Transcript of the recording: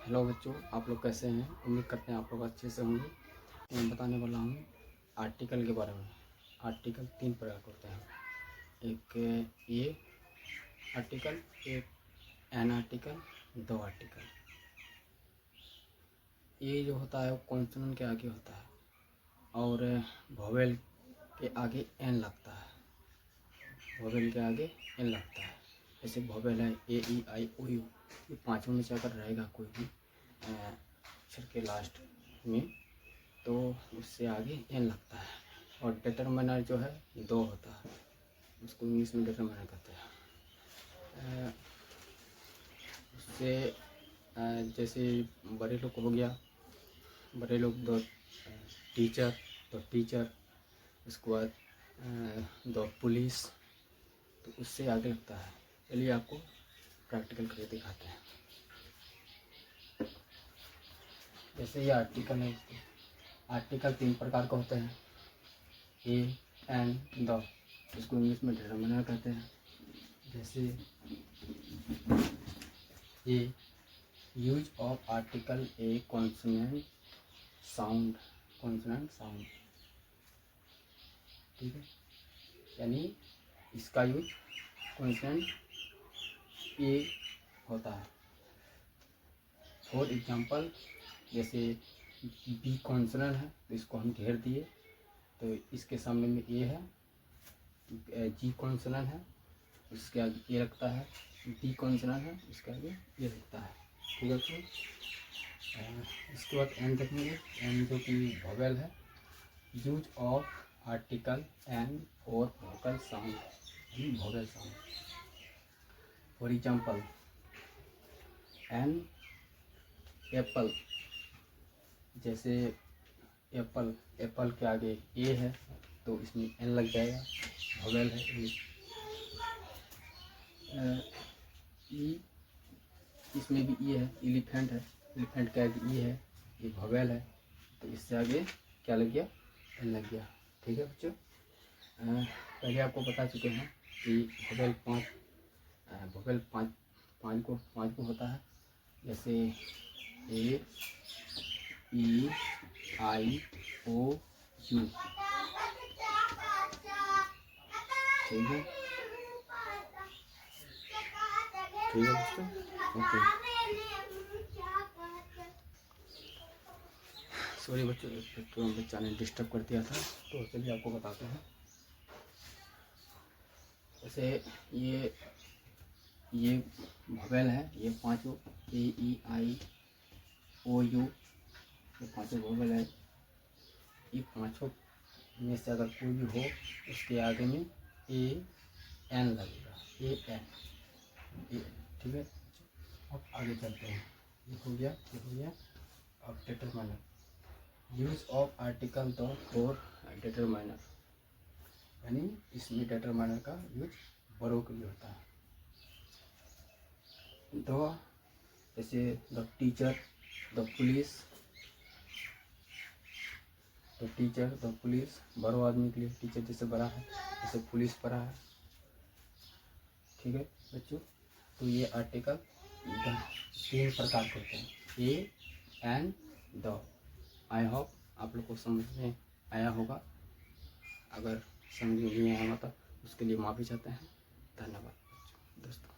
Hello बच्चों, आप लोग कैसे हैं? उम्मीद करते हैं आप लोग अच्छे से होंगे। मैं बताने वाला हूँ आर्टिकल के बारे में। आर्टिकल 3 प्रकार के होते हैं। एक ये आर्टिकल, एक एन आर्टिकल, 2 आर्टिकल। ये जो होता है वो कॉन्सोनेंट के आगे होता है और वोवेल के आगे एन लगता है। वोवेल के आगे एन लगता है। जैसे वोवेल है ए, ई, आई, ओ, यू। ये पाँचों में से अगर रहेगा कोई भी अक्षर के लास्ट में तो उससे आगे एन लगता है। और डिटरमिनर जो है 2 होता है, उसको इंग्लिश में डिटरमिनर कहते हैं। उससे जैसे बड़े लोग हो गया, बड़े लोग 2 टीचर, तो टीचर, उसके बाद 2 पुलिस, तो उससे आगे लगता है। चलिए आपको प्रैक्टिकल करके दिखाते हैं। जैसे ये आर्टिकल है, आर्टिकल 3 प्रकार के होते हैं, ए, एन, द। इसको इंग्लिश में डिटरमिनर कहते हैं। जैसे a, use of article a consonant sound, consonant sound, ठीक है, यानी इसका यूज कॉन्सोनेंट ए होता है। फॉर एग्जांपल, जैसे बी कॉन्सोनेंट है तो इसको हम घेर दिए तो इसके सामने में ए है, जी कॉन्सोनेंट है इसके आगे ए लगता है, डी कॉन्सोनेंट है इसके आगे ए लगता है, ठीक है बच्चों। इसके बाद एन देखेंगे, एन जो कि वोवेल है। Use of article an for vocal sound, vowel sound. For example, an apple, जैसे एप्पल, एप्पल के आगे ए है तो इसमें एन लग जाएगा, वोवेल है ए। ई, इसमें भी ई है, एलिफेंट है, एलिफेंट के आगे ई है, ये वोवेल है तो इससे आगे क्या लग गया, एन लग गया, ठीक है बच्चों। पहले आपको बता चुके हैं कि वोवेल 5 को होता है। जैसे ए, ई, आई, ओ, यू, ठीक है, ठीक है दोस्तों, ओके। सॉरी बच्चों, तो बच्चा ने डिस्टर्ब कर दिया था, तो चलिए आपको बताते हैं। जैसे ये वोवेल है, ये 5 ए, ई, आई, ओ, यू, ये 5 वोवेल है। ये 5 में से अगर कोई भी हो उसके आगे में ए, एन लगेगा, ए, एन, ए, ठीक है। अब आगे चलते हैं, ये हो गया, ये हो गया। अब determiner, use of article the for determiner, यानी इसमें डिटरमिनर का यूज बड़ों के लिए होता है। द, जैसे द टीचर, द पुलिस, तो टीचर, द पुलिस बड़ों आदमी के लिए, टीचर जैसे बड़ा है जैसे पुलिस बड़ा है, ठीक है बच्चों। तो ये आर्टिकल 3 प्रकार के होते हैं, a, an, the. I hope आप लोग को समझ में आया होगा। अगर समझ में नहीं आया होगा तो उसके लिए माफ़ी चाहते हैं। धन्यवाद दोस्तों।